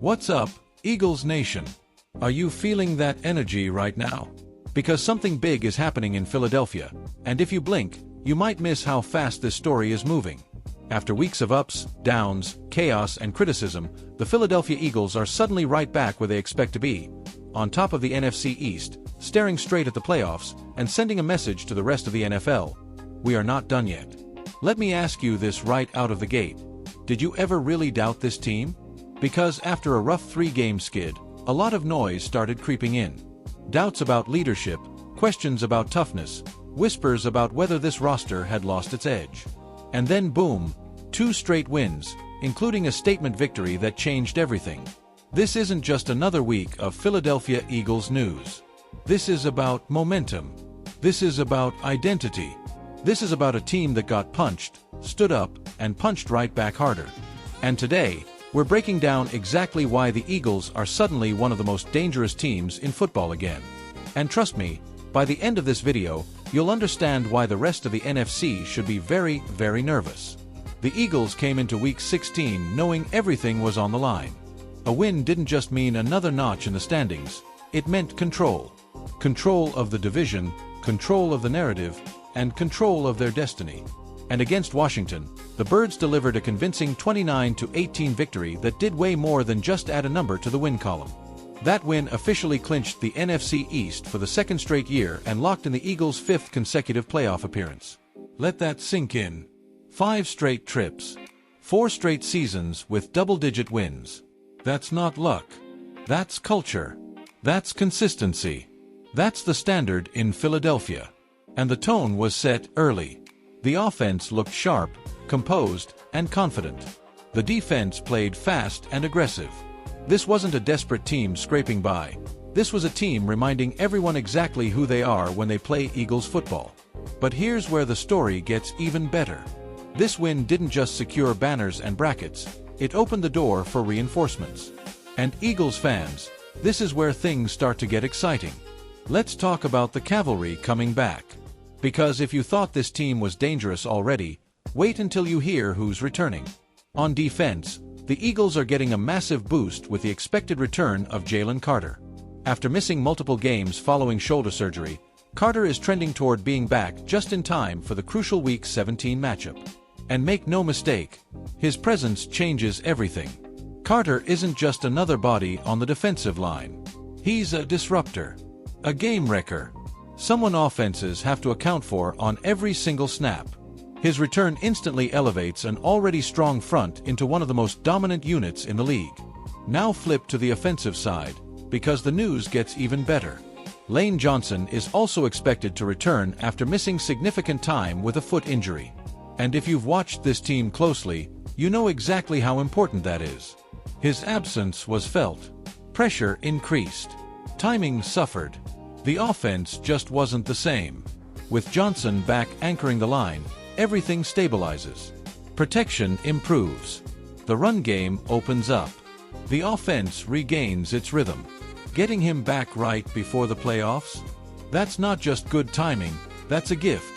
What's up, Eagles Nation? Are you feeling that energy right now? Because something big is happening in Philadelphia, and if you blink, you might miss how fast this story is moving. After weeks of ups, downs, chaos, and criticism, the Philadelphia Eagles are suddenly right back where they expect to be, on top of the NFC East, staring straight at the playoffs, and sending a message to the rest of the NFL. We are not done yet. Let me ask you this right out of the gate. Did you ever really doubt this team? Because after a rough 3-game skid, a lot of noise started creeping in. Doubts about leadership, questions about toughness, whispers about whether this roster had lost its edge. And then boom, 2 straight wins, including a statement victory that changed everything. This isn't just another week of Philadelphia Eagles news. This is about momentum. This is about identity. This is about a team that got punched, stood up, and punched right back harder. And today, we're breaking down exactly why the Eagles are suddenly one of the most dangerous teams in football again. And trust me, by the end of this video, you'll understand why the rest of the NFC should be very, very nervous. The Eagles came into Week 16 knowing everything was on the line. A win didn't just mean another notch in the standings, it meant control. Control of the division, control of the narrative, and control of their destiny. And against Washington, the Birds delivered a convincing 29-18 victory that did way more than just add a number to the win column. That win officially clinched the NFC East for the 2nd straight year and locked in the Eagles' 5th consecutive playoff appearance. Let that sink in. 5 straight trips. 4 straight seasons with double-digit wins. That's not luck. That's culture. That's consistency. That's the standard in Philadelphia. And the tone was set early. The offense looked sharp, composed, and confident. The defense played fast and aggressive. This wasn't a desperate team scraping by. This was a team reminding everyone exactly who they are when they play Eagles football. But here's where the story gets even better. This win didn't just secure banners and brackets, it opened the door for reinforcements. And Eagles fans, this is where things start to get exciting. Let's talk about the cavalry coming back. Because if you thought this team was dangerous already, wait until you hear who's returning. On defense, the Eagles are getting a massive boost with the expected return of Jalen Carter. After missing multiple games following shoulder surgery, Carter is trending toward being back just in time for the crucial Week 17 matchup. And make no mistake, his presence changes everything. Carter isn't just another body on the defensive line. He's a disruptor, a game wrecker, someone offenses have to account for on every single snap. His return instantly elevates an already strong front into one of the most dominant units in the league. Now flip to the offensive side, because the news gets even better. Lane Johnson is also expected to return after missing significant time with a foot injury. And if you've watched this team closely, you know exactly how important that is. His absence was felt. Pressure increased. Timing suffered. The offense just wasn't the same. With Johnson back anchoring the line, everything stabilizes. Protection improves. The run game opens up. The offense regains its rhythm. Getting him back right before the playoffs? That's not just good timing, that's a gift.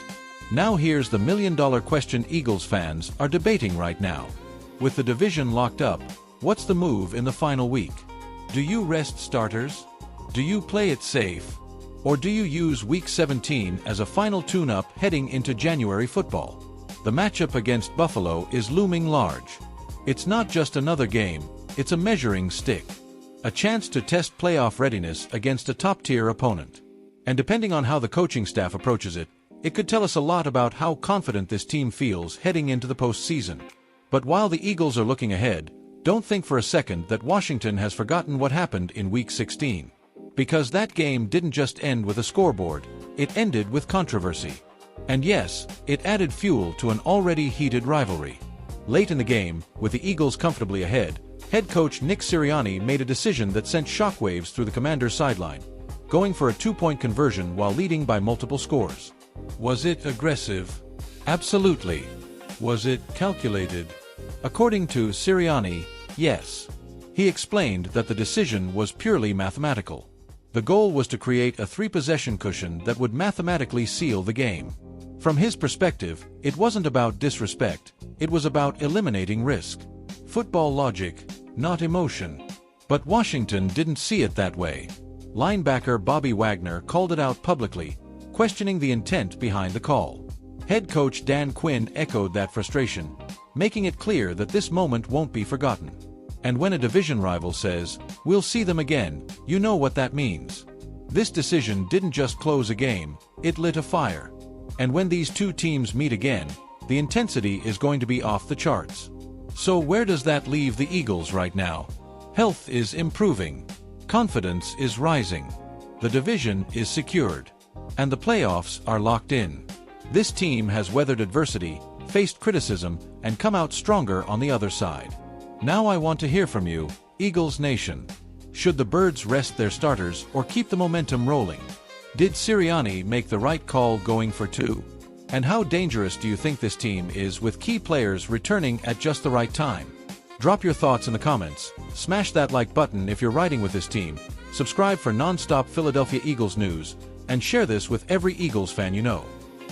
Now here's the million-dollar question Eagles fans are debating right now. With the division locked up, what's the move in the final week? Do you rest starters? Do you play it safe? Or do you use Week 17 as a final tune-up heading into January football? The matchup against Buffalo is looming large. It's not just another game, it's a measuring stick. A chance to test playoff readiness against a top-tier opponent. And depending on how the coaching staff approaches it, it could tell us a lot about how confident this team feels heading into the postseason. But while the Eagles are looking ahead, don't think for a second that Washington has forgotten what happened in Week 16. Because that game didn't just end with a scoreboard, it ended with controversy. And yes, it added fuel to an already heated rivalry. Late in the game, with the Eagles comfortably ahead, head coach Nick Sirianni made a decision that sent shockwaves through the Commanders' sideline, going for a 2-point conversion while leading by multiple scores. Was it aggressive? Absolutely. Was it calculated? According to Sirianni, yes. He explained that the decision was purely mathematical. The goal was to create a 3-possession cushion that would mathematically seal the game. From his perspective, it wasn't about disrespect, it was about eliminating risk. Football logic, not emotion. But Washington didn't see it that way. Linebacker Bobby Wagner called it out publicly, questioning the intent behind the call. Head coach Dan Quinn echoed that frustration, making it clear that this moment won't be forgotten. And when a division rival says, "We'll see them again," you know what that means. This decision didn't just close a game, it lit a fire. And when these two teams meet again, the intensity is going to be off the charts. So where does that leave the Eagles right now? Health is improving. Confidence is rising. The division is secured. And the playoffs are locked in. This team has weathered adversity, faced criticism, and come out stronger on the other side. Now I want to hear from you, Eagles Nation. Should the Birds rest their starters or keep the momentum rolling? Did Sirianni make the right call going for 2? And how dangerous do you think this team is with key players returning at just the right time? Drop your thoughts in the comments, smash that like button if you're riding with this team, subscribe for non-stop Philadelphia Eagles news, and share this with every Eagles fan you know.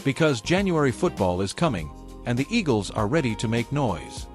Because January football is coming, and the Eagles are ready to make noise.